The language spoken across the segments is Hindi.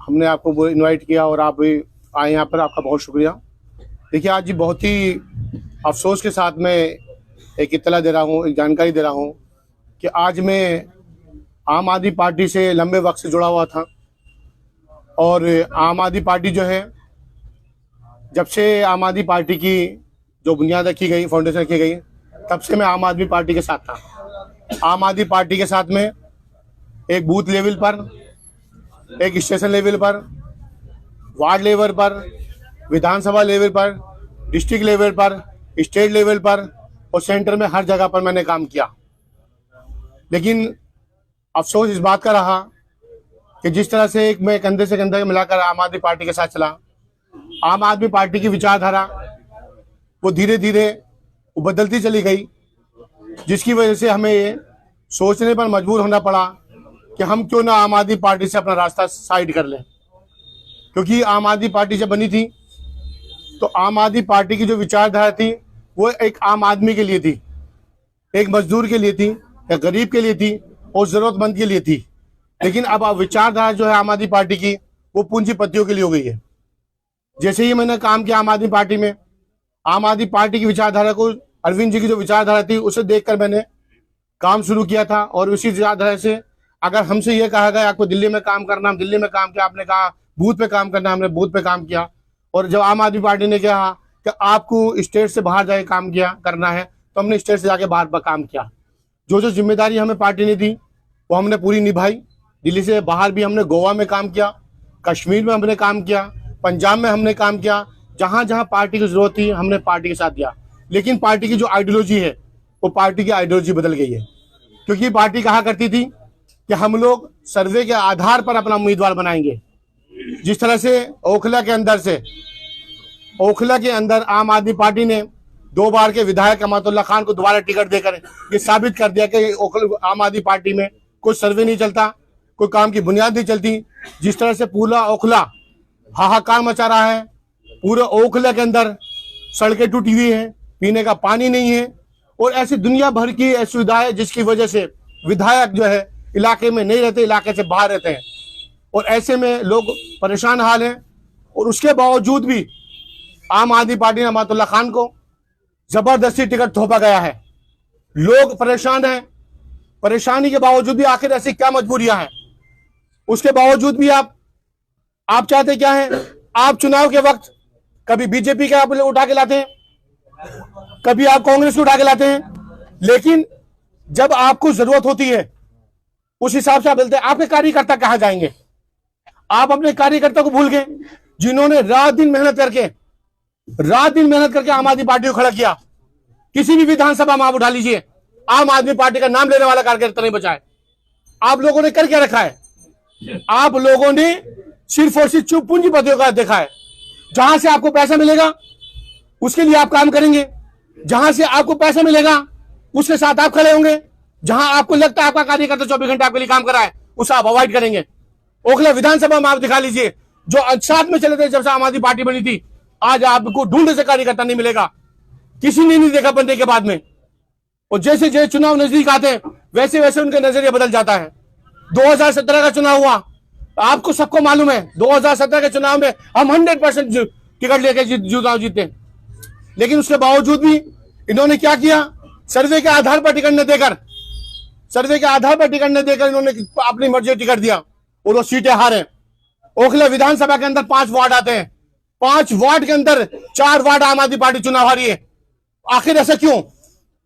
हमने आपको इनवाइट किया और आप भी आए यहाँ पर, आपका बहुत शुक्रिया। देखिए, आज बहुत ही अफसोस के साथ मैं एक इत्तला दे रहा हूँ, एक जानकारी दे रहा हूँ कि आज मैं आम आदमी पार्टी से लंबे वक्त से जुड़ा हुआ था और आम आदमी पार्टी जो है, जब से आम आदमी पार्टी की जो बुनियाद रखी गई, फाउंडेशन रखी गई, तब से मैं आम आदमी पार्टी के साथ था। आम आदमी पार्टी के साथ में एक बूथ लेवल पर, एक स्टेशन लेवल पर, वार्ड लेवल पर, विधानसभा लेवल पर, डिस्ट्रिक्ट लेवल पर, स्टेट लेवल पर और सेंटर में हर जगह पर मैंने काम किया। लेकिन अफसोस इस बात का रहा कि जिस तरह से मैं कंधे से कंधा मिलाकर आम आदमी पार्टी के साथ चला, आम आदमी पार्टी की विचारधारा वो धीरे धीरे बदलती चली गई, जिसकी वजह से हमें ये सोचने पर मजबूर होना पड़ा कि हम क्यों ना आम आदमी पार्टी से अपना रास्ता साइड कर लें। क्योंकि आम आदमी पार्टी जब बनी थी तो आम आदमी पार्टी की जो विचारधारा थी वो एक आम आदमी के लिए थी, एक मजदूर के लिए थी, एक गरीब के लिए थी और ज़रूरतमंद के लिए थी। लेकिन अब विचारधारा जो है आम आदमी पार्टी की, वो पूंजीपतियों के लिए हो गई है। जैसे ही मैंने काम किया आम आदमी पार्टी में, आम आदमी पार्टी की विचारधारा को, अरविंद जी की जो विचारधारा थी उसे देखकर मैंने काम शुरू किया था। और उसी विचारधारा से अगर हमसे ये कहा गया आपको दिल्ली में काम करना, हम दिल्ली में काम किया, आपने कहा बूथ पे काम करना, हमने बूथ पे काम किया। और जब आम आदमी पार्टी ने कहा कि आपको स्टेट से बाहर जाके काम किया करना है, तो हमने स्टेट से जाके बाहर काम किया। जो जो जिम्मेदारी हमें पार्टी ने दी वो हमने पूरी निभाई। दिल्ली से बाहर भी हमने गोवा में काम किया, कश्मीर में हमने काम किया, पंजाब में हमने काम किया, जहाँ जहाँ पार्टी की जरूरत थी हमने पार्टी के साथ दिया। लेकिन पार्टी की जो आइडियोलॉजी है वो पार्टी की आइडियोलॉजी बदल गई है। क्योंकि पार्टी कहा करती थी कि हम लोग सर्वे के आधार पर अपना उम्मीदवार बनाएंगे। जिस तरह से ओखला के अंदर आम आदमी पार्टी ने 2 बार के विधायक अमातुल्लाह खान को दोबारा टिकट देकर ये साबित कर दिया कि आम आदमी पार्टी में कोई सर्वे नहीं चलता, कोई काम की बुनियाद नहीं चलती। जिस तरह से पूरा ओखला हाहाकार मचा रहा है, पूरे ओखला के अंदर सड़कें टूटी हुई हैं, पीने का पानी नहीं है और ऐसी दुनिया भर की सुविधाएं, जिसकी वजह से विधायक जो है इलाके में नहीं रहते, इलाके से बाहर रहते हैं और ऐसे में लोग परेशान हाल हैं। और उसके बावजूद भी आम आदमी पार्टी ने अमातुल्लाह खान को जबरदस्ती टिकट थोपा गया है। लोग परेशान हैं, परेशानी के बावजूद भी आखिर ऐसी क्या मजबूरियां हैं, उसके बावजूद भी आप चाहते क्या है? आप चुनाव के वक्त कभी बीजेपी का आप उठा के लाते हैं, कभी आप कांग्रेस को उठा के लाते हैं, लेकिन जब आपको जरूरत होती है उस हिसाब से आप बोलते हैं। आपके कार्यकर्ता कहां जाएंगे? आप अपने कार्यकर्ता को भूल गए, जिन्होंने रात दिन मेहनत करके आम आदमी पार्टी को खड़ा किया। किसी भी विधानसभा में आप उठा लीजिए, आम आदमी पार्टी का नाम लेने वाला कार्यकर्ता नहीं बचा है। आप लोगों ने कर क्या रखा है? आप लोगों ने सिर्फ और सिर्फ चुप पूंजीपतियों का देखा है। जहां से आपको पैसा मिलेगा उसके लिए आप काम करेंगे, जहां से आपको पैसा मिलेगा उसके साथ आप खड़े होंगे, जहां आपको लगता है आपका कार्यकर्ता 24 घंटे आपके लिए काम कर रहा है उसे आप अवॉइड करेंगे। ओखला विधानसभा में आप दिखा लीजिए, जो साथ में चले थे जब से आम आदमी पार्टी बनी थी, आज आपको ढूंढने से कार्यकर्ता नहीं मिलेगा, किसी ने नहीं देखा बनने के बाद में। और जैसे जैसे चुनाव नजदीक आते हैं वैसे वैसे उनका नजरिया बदल जाता है। 2017 का चुनाव हुआ, आपको सबको मालूम है 2017 के चुनाव में हम 100% टिकट लेके चुनाव जीते। लेकिन उसके बावजूद भी इन्होंने क्या किया? सर्वे के आधार पर टिकट न देकर इन्होंने अपनी मर्जी टिकट दिया और वो सीटें हारे। ओखला विधानसभा के अंदर 5 वार्ड आते हैं, 5 वार्ड के अंदर 4 वार्ड आम आदमी पार्टी चुनाव हारी है। आखिर ऐसा क्यों?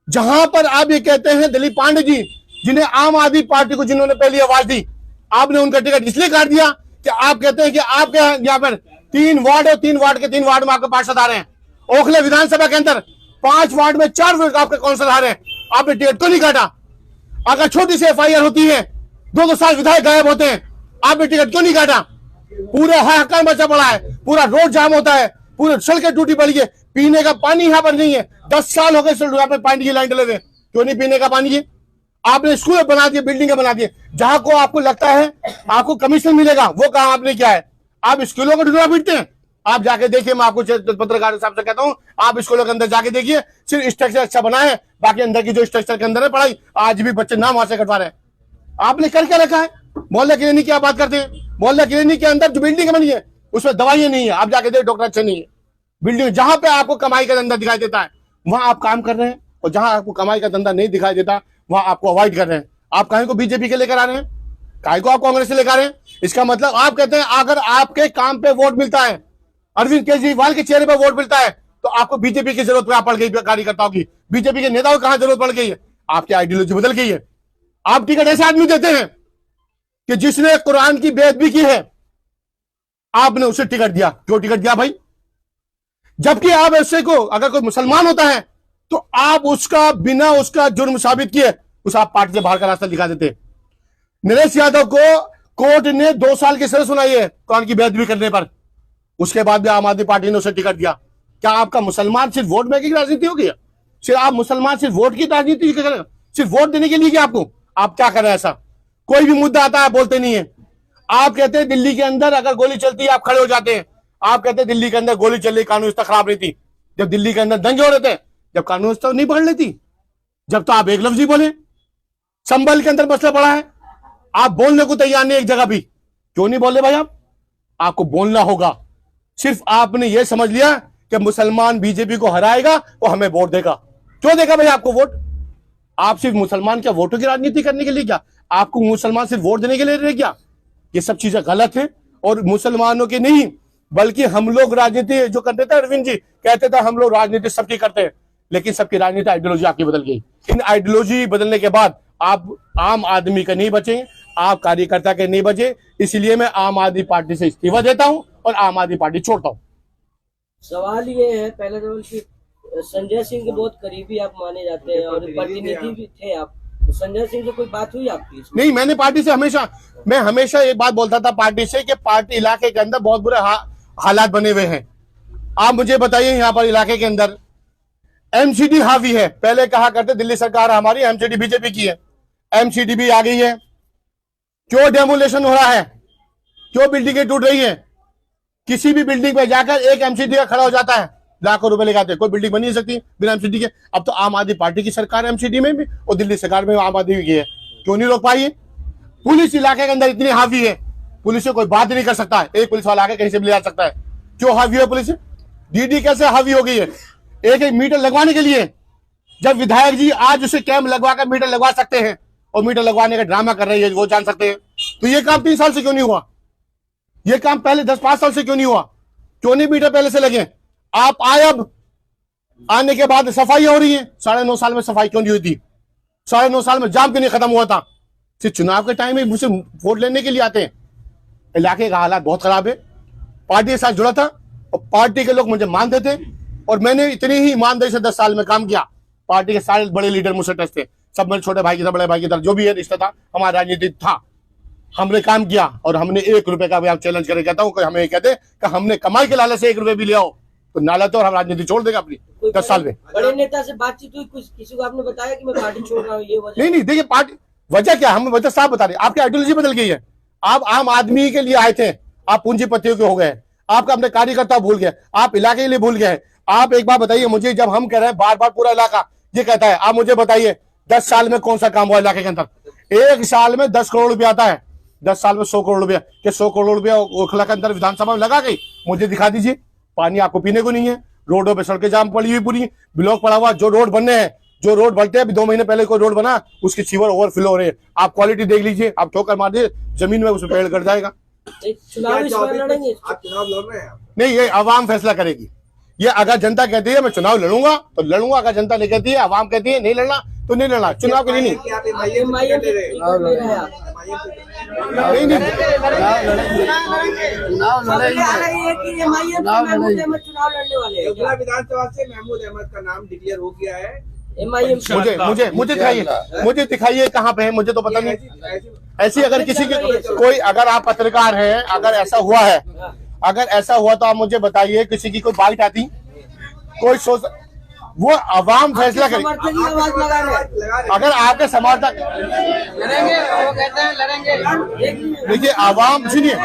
जहां पर आप ये कहते हैं दिलीप पांडे जी, जिन्हें आम आदमी पार्टी को जिन्होंने पहली आवाज दी, आपने उनका टिकट इसलिए काट दिया कि आप कहते हैं कि आपके यहाँ पर 3 वार्ड और 3 वार्ड में आपके पार्षद आ रहे हैं। ओखला विधानसभा के अंदर 5 वार्ड में 4 आपके काउंसिलर आ रहे हैं, आपने टिकट क्यों नहीं काटा? अगर छोटी सी FIR होती है, 2-2 साल विधायक गायब होते हैं, आपने टिकट क्यों नहीं काटा? पूरा हाहाकार मचा पड़ा है, पूरा रोड जाम होता है, पूरी सड़कें टूटी पड़ी है, पीने का पानी यहाँ पर नहीं है। 10 साल हो गए आपने पानी की लाइन डले हुए, क्यों नहीं पीने का पानी है? आपने स्कूल बना दिए, बिल्डिंगें बना दिए, जहां को आपको लगता है आपको कमीशन मिलेगा वो काम आपने क्या है? आप स्कूलों को ढूंढना पीटते हैं। आप जाके देखिए, मैं आपको पत्रकार साहब से कहता हूं, आप स्कूलों के अंदर जाके देखिए, सिर्फ स्ट्रक्चर अच्छा बना है, बाकी अंदर की जो स्ट्रक्चर के अंदर है पढ़ाई, आज भी बच्चे नाम वहां से कटवा रहे हैं। आपने कर क्या रखा है? मोहल्ला क्लिनिक की आप बात करते हैं, मोहल्ला क्लिनिक के अंदर जो बिल्डिंग बनी है उसमें दवाइयां नहीं है, आप जाके देखिए डॉक्टर अच्छे नहीं है। बिल्डिंग जहां पे आपको कमाई का धंधा दिखाई देता है वहां आप काम कर रहे हैं, और जहां आपको कमाई का धंधा नहीं दिखाई देता वहां आपको अवॉइड कर रहे हैं। आप काहे को बीजेपी के लेकर आ रहे हैं, काहे को आप कांग्रेस से लेकर आ रहे हैं? इसका मतलब आप कहते हैं अगर आपके काम पे वोट मिलता है, अरविंद केजरीवाल के चेहरे पर वोट मिलता है, तो आपको बीजेपी की जरूरत पड़ गई, कार्यकर्ताओं की, बीजेपी के नेताओं की कहां जरूरत पड़ गई है? आपकी आइडियोलॉजी बदल गई है। आप टिकट ऐसे आदमी देते हैं कि जिसने कुरान की बेअदबी की है, आपने उसे टिकट दिया। क्यों टिकट दिया भाई? जबकि आप ऐसे को, अगर कोई मुसलमान होता है तो आप उसका बिना उसका जुर्म साबित किए उस आप पार्टी से बाहर का रास्ता दिखा देते। नरेश यादव को कोर्ट ने 2 साल की सजा सुनाई है कुरान की बेअदबी करने पर, उसके बाद भी आम आदमी पार्टी ने उसे टिकट दिया। क्या आपका मुसलमान सिर्फ वोट बैंक की राजनीति होगी? सिर्फ आप मुसलमान सिर्फ वोट की राजनीति करें, सिर्फ वोट देने के लिए क्या आपको? आप क्या कर रहे हैं? ऐसा कोई भी मुद्दा आता है बोलते नहीं है। आप कहते हैं दिल्ली के अंदर अगर गोली चलती है आप खड़े हो जाते हैं। आप कहते हैं दिल्ली के अंदर गोली चल रही, कानून व्यवस्था खराब नहीं थी। जब दिल्ली के अंदर दंगे हो रहे थे, जब कानून व्यवस्था नहीं पकड़ लेती, जब तो आप एक लफ्ज ही बोले। संभल के अंदर मसला पड़ा है, आप बोलने को तैयार नहीं एक जगह भी। क्यों नहीं बोले भाई? आपको बोलना होगा। सिर्फ आपने यह समझ लिया कि मुसलमान बीजेपी को हराएगा वो हमें वोट देगा। क्यों देगा भाई आपको वोट? आप सिर्फ मुसलमान क्या वोटों की राजनीति करने के लिए? क्या आपको मुसलमान सिर्फ वोट देने के लिए रह गया? ये सब चीजें गलत है, और मुसलमानों की नहीं बल्कि हम लोग राजनीति जो करते थे, अरविंद जी कहते थे हम लोग राजनीति सबकी करते हैं, लेकिन सबकी राजनीति आइडियोलॉजी आपकी बदल गई। इन आइडियोलॉजी बदलने के बाद आप आम आदमी का नहीं बचे, आप कार्यकर्ता के नहीं बचे। इसलिए मैं आम आदमी पार्टी से इस्तीफा देता हूं और आम आदमी पार्टी छोड़ता हूं। सवाल ये है, पहले सवाल की संजय सिंह के बहुत करीबी आप माने जाते हैं और प्रतिनिधि भी थे आप, तो संजय सिंह से कोई बात हुई आपकी? नहीं, मैंने पार्टी से मैं हमेशा एक बात बोलता था पार्टी से कि पार्टी इलाके के अंदर बहुत बुरे हालात बने हुए हैं। आप मुझे बताइए यहाँ पर इलाके के अंदर एमसीडी हावी है। पहले कहा करते दिल्ली सरकार हमारी, एमसीडी बीजेपी की है, एमसीडी भी आ गई है। क्यों डेमोलेशन हो रहा है? क्यों बिल्डिंगें टूट रही है? किसी भी बिल्डिंग पे जाकर एक एमसीडी का खड़ा हो जाता है, लाखों रुपए लगाते। कोई बिल्डिंग बनी नहीं सकती बिना एमसीडी के। अब तो आम आदमी पार्टी की सरकार एमसीडी में भी और दिल्ली सरकार में आम आदमी की है। क्यों नहीं रोक पाई? पुलिस इलाके के अंदर इतनी हावी है, पुलिस से कोई बात नहीं कर सकता है। एक पुलिस वाला आके कहीं से भी ले जा सकता है। क्यों हावी है पुलिस? डीडी कैसे हावी हो गई है? एक मीटर लगवाने के लिए जब विधायक जी आज उसे कैंप लगवाकर मीटर लगवा सकते हैं और मीटर लगवाने का ड्रामा कर रही है, वो जान सकते हैं, तो ये काम 3 साल से क्यों नहीं हुआ? ये काम पहले 10-5 साल से क्यों नहीं हुआ? क्यों नहीं मीटर पहले से लगे? आप आए, अब आने के बाद सफाई हो रही है। 9.5 साल में सफाई क्यों नहीं हुई थी? 9.5 साल में जाम क्यों नहीं खत्म हुआ था? सिर्फ चुनाव के टाइम में मुझसे वोट लेने के लिए आते हैं। इलाके का हालात बहुत खराब है। पार्टी के साथ जुड़ा था और पार्टी के लोग मुझे मानते थे, और मैंने इतनी ही ईमानदारी से 10 साल में काम किया। पार्टी के सारे बड़े लीडर मुझसे टच थे, सब मेरे छोटे भाई की तरह, बड़े भाई की तरह, जो भी है रिश्ता था हमारा राजनीति था। हमने काम किया और हमने 1 रुपए का भी आप चैलेंज करके कहता हूँ, हमें कहते कि हमने कमाई के लालच से 1 रुपए भी ले आओ तो नाला तो हम राजनीति छोड़ देगा अपनी 10 साल में। बड़े नेता से बातचीत हुई? कुछ किसी को आपने बताया कि मैं पार्टी छोड़ रहा हूँ, ये वजह? नहीं, देखिए पार्टी वजह क्या, हम वजह साफ बता रहे। आपकी आइडियोलॉजी बदल गई है। आप आम आदमी के लिए आए थे, आप पूंजीपतियों के हो गए। आपका अपने कार्यकर्ता भूल गए, आप इलाके के लिए भूल गए। आप एक बात बताइए मुझे, जब हम कह रहे हैं बार बार पूरा इलाका ये कहता है, आप मुझे बताइए 10 साल में कौन सा काम हुआ इलाके के अंदर? 1 साल में 10 करोड़ रुपया आता है, 10 साल में 100 करोड़ रुपया। क्या 100 करोड़ रुपया ओखला के अंदर विधानसभा में लगा गई? मुझे दिखा दीजिए। पानी आपको पीने को नहीं है, रोडों पे सड़कें जाम पड़ी हुई, पूरी ब्लॉक पड़ा हुआ। जो रोड बनने हैं, जो रोड बनते हैं, अभी 2 महीने पहले कोई रोड बना, उसकी सीवर ओवरफ्लो हो रही है। आप क्वालिटी देख लीजिए, आप ठोकर मार दीजिए जमीन में, उस पेड़ कट जाएगा। चुनाव इस बार लड़ेंगे? आप चुनाव लड़ रहे हैं? नहीं, ये आवाम फैसला करेगी। ये अगर जनता कहती है मैं चुनाव लड़ूंगा तो लड़ूंगा, अगर जनता नहीं कहती है, आवाम कहती है नहीं लड़ना तो नहीं लड़ना। चुनाव के लिए नहीं। विधानसभा से महमूद अहमद का नाम डिक्लेयर हो गया है। मुझे दिखाइए कहाँ पे है, मुझे तो पता नहीं। ऐसी अगर किसी की कोई, अगर आप पत्रकार हैं, अगर ऐसा हुआ है, अगर ऐसा हुआ तो आप मुझे बताइए, किसी की कोई बाइट आती, कोई सोच, वो अवाम फैसला करे। अगर आपके समर्थक देखिए आवाम, सुनिए,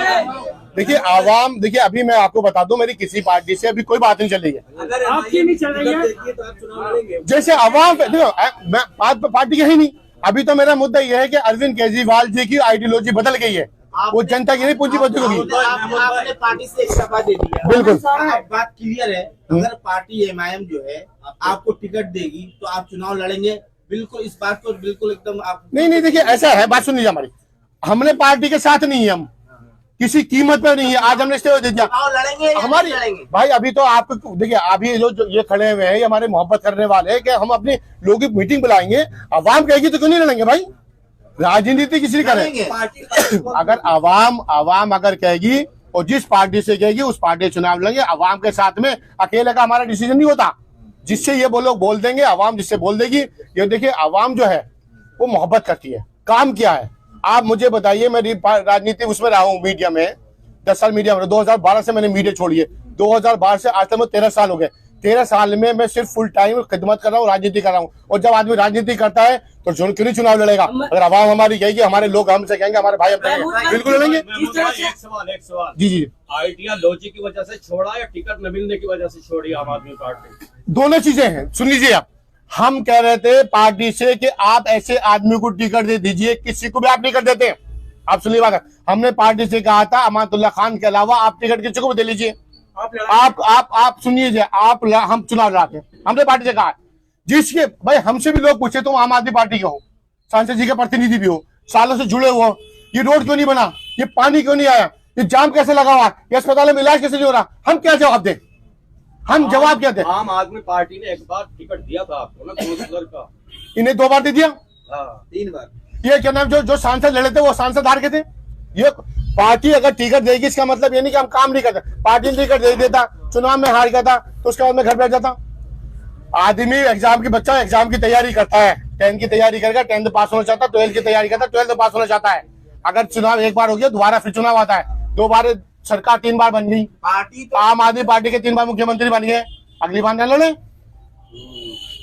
देखिए आवाम, देखिए अभी मैं आपको बता दूं, मेरी किसी पार्टी से अभी कोई बात नहीं चल रही है। आपकी नहीं चल रही है तो आप चुनाव लड़ेंगे? जैसे आवाम, देखो मैं पार्टी के ही नहीं, अभी तो मेरा मुद्दा यह है कि अरविंद केजरीवाल जी की आइडियोलॉजी बदल गई है, वो जनता की नहीं पूंजीपति होगी। आपने पार्टी से इस्तीफा दे दिया, बिल्कुल। अब बात क्लियर है, अगर पार्टी एमआईएम जो है आपको टिकट देगी तो आप चुनाव लड़ेंगे, बिल्कुल इस बात को बिल्कुल एकदम आप नहीं, देखिए ऐसा है, बात सुन लीजिए हमारी, हमने पार्टी के साथ नहीं है, हम किसी कीमत पर नहीं है, आज हमने इस्तीफा दे दिया, चुनाव लड़ेंगे या हमारी नहीं लड़ेंगे? भाई अभी तो आपको देखिए, अभी जो ये खड़े हुए हैं ये हमारे मोहब्बत करने वाले हैं कि हम अपनी लोगों की मीटिंग बुलाएंगे, अवाम कहेगी तो क्यों नहीं लड़ेंगे भाई, राजनीति किसी करें। अगर अवाम अगर कहेगी और जिस पार्टी से कहेगी उस पार्टी से चुनाव लड़ेंगे, अवाम के साथ में अकेले का हमारा डिसीजन नहीं होता, जिससे ये वो लोग बोल देंगे, अवाम जिससे बोल देगी। ये देखिए अवाम जो है वो मोहब्बत करती है, काम किया है। आप मुझे बताइए, मैं राजनीति उसमें रहा हूँ, मीडिया में 10 साल मीडिया में, 2012 से मैंने मीडिया छोड़ी है, 2012 से आज तक 13 साल हो गए। 13 साल में मैं सिर्फ फुल टाइम खिदमत कर रहा हूँ, राजनीति कर रहा हूँ। और जब आदमी राजनीति करता है तो क्यों नहीं चुनाव लड़ेगा? अगर आवाम हमारी कहेगी, हमारे लोग हमसे कहेंगे, हमारे भाई हमसे बिल्कुल लड़ेंगे। एक सवाल जी आइडियोलॉजी की वजह से छोड़ा या टिकट न मिलने की वजह से छोड़ी आम आदमी पार्टी? दोनों चीजें हैं, सुन लीजिए आप। हम कह रहे थे पार्टी से कि आप ऐसे आदमी को टिकट दे दीजिए, किसी को भी आप टिकट देते हैं। आप सुनिए बात, हमने पार्टी से कहा था अमानतुल्लाह खान के अलावा आप टिकट किसी को भी दे लीजिए। आप सुनिए, हम चुनाव लड़ाते हैं, हमने पार्टी से कहा जिसके भाई हमसे भी लोग पूछे तुम आम आदमी पार्टी के हो, सांसद जी के प्रतिनिधि भी हो, सालों से जुड़े हुए हो, ये रोड क्यों नहीं बना, ये पानी क्यों नहीं आया, ये जाम कैसे लगा हुआ, ये अस्पताल में इलाज कैसे नहीं हो रहा, हम क्या जवाब दें? हम जवाब क्या दें? आम आदमी पार्टी ने एक बार टिकट दिया था आपको ना, काउंसलर का, इन्हें 2 बार दे दिया, 3 बार। ये क्या नाम, जो सांसद लड़े थे वो सांसद हार गए थे। ये पार्टी अगर टिकट देगी इसका मतलब ये नहीं कि हम काम नहीं करते। पार्टी ने टिकट दे देता, चुनाव में हार गया था तो उसके बाद में घर बैठ जाता। आदमी एग्जाम की बच्चा एग्जाम की तैयारी करता है, 10th की तैयारी करेगा, 10th पास होना चाहता है, 12th की तैयारी करता है, 12th पास होना चाहता है। अगर चुनाव एक बार हो गया दोबारा फिर चुनाव आता है, 2 बार सरकार 3 बार बन गई, पार्टी तो आम आदमी पार्टी के 3 बार मुख्यमंत्री बन गए, अगली बार न लड़े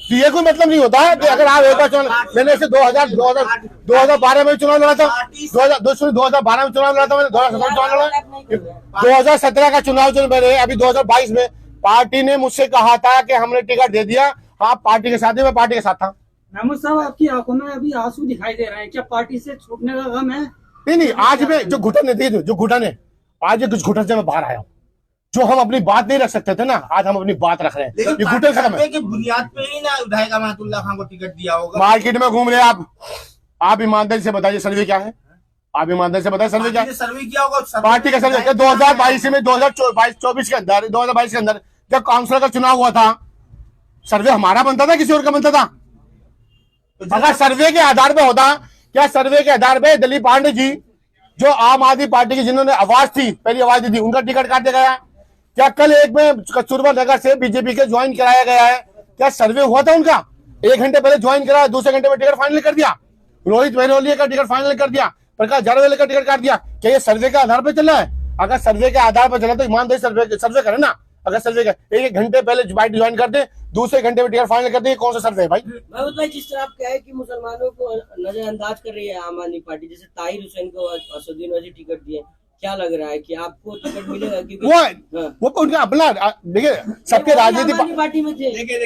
तो ये कोई मतलब नहीं होता है कि अगर आप एक बार चुनाव, मैंने ऐसे 2012 में चुनाव लड़ा था, 2012 में चुनाव लड़ा था, मैंने 2017 में चुनाव लड़ा, 2017 का चुनाव जो मैंने अभी 2022 में, पार्टी ने मुझसे कहा था कि हमने टिकट दे दिया, आप पार्टी के साथ ही, मैं पार्टी के साथ था। महमूद साहब, आपकी आंखों में अभी आंसू दिखाई दे रहे हैं, क्या पार्टी से छूटने का गम है? नहीं, आज में जो घुटन है, जो घुटन है, आज ये कुछ घुटन से मैं बाहर आया हूँ। जो हम अपनी बात नहीं रख सकते थे ना, आज हम अपनी बात रख रहे हैं। ये घुटन खत्म है। बुनियाद पे ही ना विधायक अमानतुल्लाह खान को टिकट दिया होगा। मार्केट में घूम रहे आप ईमानदारी से बताइए सर्वे क्या है? आप ईमानदारी से बताइए सर्वे क्या है? सर्वे किया होगा, पार्टी का सर्वे 2022 में, 2024 के अंदर, 2022 के अंदर जब काउंसिलर का चुनाव हुआ था, सर्वे हमारा बनता था किसी और का बनता था? अगर सर्वे के आधार पे होता, क्या सर्वे के आधार पे दिलीप पांडे जी जो आम आदमी पार्टी की जिन्होंने आवाज थी, पहली आवाज दी थी, उनका टिकट काट दिया गया? क्या कल एक में कस्तूरबा नगर से बीजेपी के ज्वाइन कराया गया है? क्या सर्वे हुआ था उनका? 1 घंटे पहले ज्वाइन कराया, दूसरे घंटे में टिकट फाइनल कर दिया, रोहित मेहरोलिया का टिकट फाइनल कर दिया, प्रकाश जावड़ेकर का टिकट काट दिया। क्या ये सर्वे के आधार पर चल रहा है? अगर सर्वे के आधार पर चला तो ईमानदारी सर्वे करे ना। अगर सर्वे का 1 घंटे पहले ज्वाइन कर दे, दूसरे घंटे में टिकट फाइनल कर दे, कौन सा सर्वे है भाई? महमूद भाई, जिस तरह आप कहे कि मुसलमानों को नजरअंदाज कर रही है आम आदमी पार्टी, जैसे ताहिर हुसैन को असदुद्दीन ओवैसी टिकट दिए, क्या लग रहा है कि आपको टिकट मिलेगा? क्योंकि वो उनका अपना, देखिए सबके राजनीति पार्टी में थे। देखिए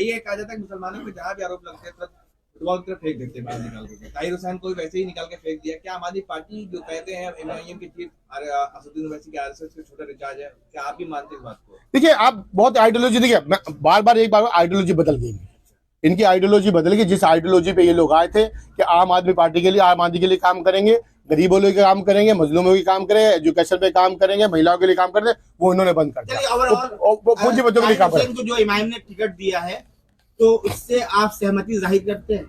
ये कहा जाता है मुसलमानों पे जहाँ भी आरोप लगते हैं तुरंत फेंक देते हैं निकाल के। ताहिर हुसैन को वैसे ही निकाल के फेंक दिया। क्या आम आदमी पार्टी जो कहते हैं एमआईएम के चीफ असदुद्दीन ओवैसी के आरएसएस के छोटा रिचार्ज है, क्या आप भी मानते हैं इस बात को? देखिए, आप बहुत आइडियोलॉजी, देखिए बार बार आइडियोलॉजी बदल गई, इनकी आइडियोलॉजी बदल गई। जिस आइडियोलॉजी पे ये लोग आए थे कि आम आदमी पार्टी के लिए, आम आदमी के लिए काम करेंगे, गरीबों के लिए काम करेंगे, मजलूमों के काम करेंगे, एजुकेशन पे काम करेंगे, महिलाओं के लिए काम करते, वो इन्होंने बंद कर दिया। पूंजीपतियों के लिए काम करें। जो इमाम ने टिकट दिया है तो इससे आप सहमति जाहिर करते हैं?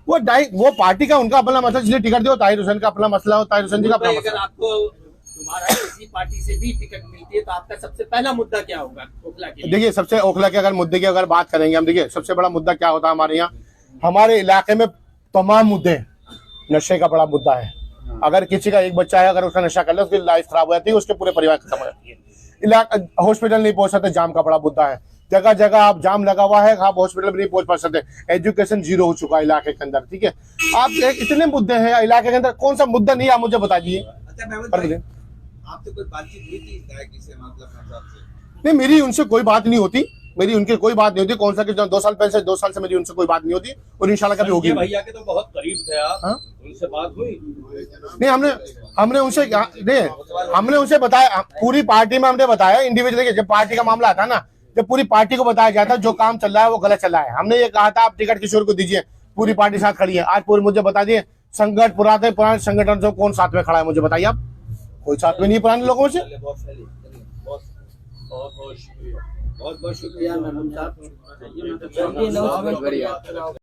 वो पार्टी का उनका अपना मसला, इसलिए टिकट दिया। ताहिर हुसैन का अपना मसला हो, ताहिर हुसैन जी का अपना अगर मसला। आपको दोबारा इसी पार्टी से भी टिकट मिलती है तो आपका सबसे पहला मुद्दा क्या होगा ओखला के लिए? देखिए, सबसे ओखला के अगर मुद्दे की अगर बात करेंगे हम, देखिए सबसे बड़ा मुद्दा क्या होता है हमारे यहाँ, हमारे इलाके में तमाम मुद्दे, नशे का बड़ा मुद्दा है। अगर किसी का एक बच्चा है, अगर उसका नशा कर ले, उसकी लाइफ खराब हो जाती है, उसके पूरे परिवार खत्म हो जाती है। इलाका हॉस्पिटल नहीं पहुंच सकते, जाम का बड़ा मुद्दा है। जगह जगह आप जाम लगा हुआ है, आप हॉस्पिटल भी नहीं पहुंच पा सकते। एजुकेशन जीरो हो चुका है इलाके के अंदर, ठीक है। आप इतने मुद्दे हैं इलाके के अंदर, कौन सा मुद्दा नहीं है आप मुझे बता दीजिए। अच्छा महमूद भाई, आपसे कोई बातचीत हुई थी विधायक जी से, मतलब नहीं, मेरी उनसे कोई बात नहीं होती, मेरी उनकी कोई बात नहीं होती। कौन सा कि 2 साल से मेरी उनसे कोई बात नहीं होती और इंशाल्लाह कभी होगी संजय भैया के तो बहुत करीब थे आप, हाँ? उनसे बात हुई? नहीं, हमने उनसे नहीं, हमने उनसे बताया, पूरी पार्टी में हमने बताया इंडिविजुअली। जब पार्टी का मामला आता ना, जब पूरी पार्टी को बताया जाता है जो काम चल रहा है वो गलत चल रहा है। हमने ये कहा था आप टिकट किशोर को दीजिए, पूरी पार्टी साथ खड़ी है। आज पूरे मुझे बता दिए संगठन पुराने संगठन से कौन साथ में खड़ा है, मुझे बताइए आप। कोई साथ में नहीं पुराने लोगों से। बहुत बहुत शुक्रिया, बहुत बहुत शुक्रिया। चलिए, अनाउंसमेंट करिए आप।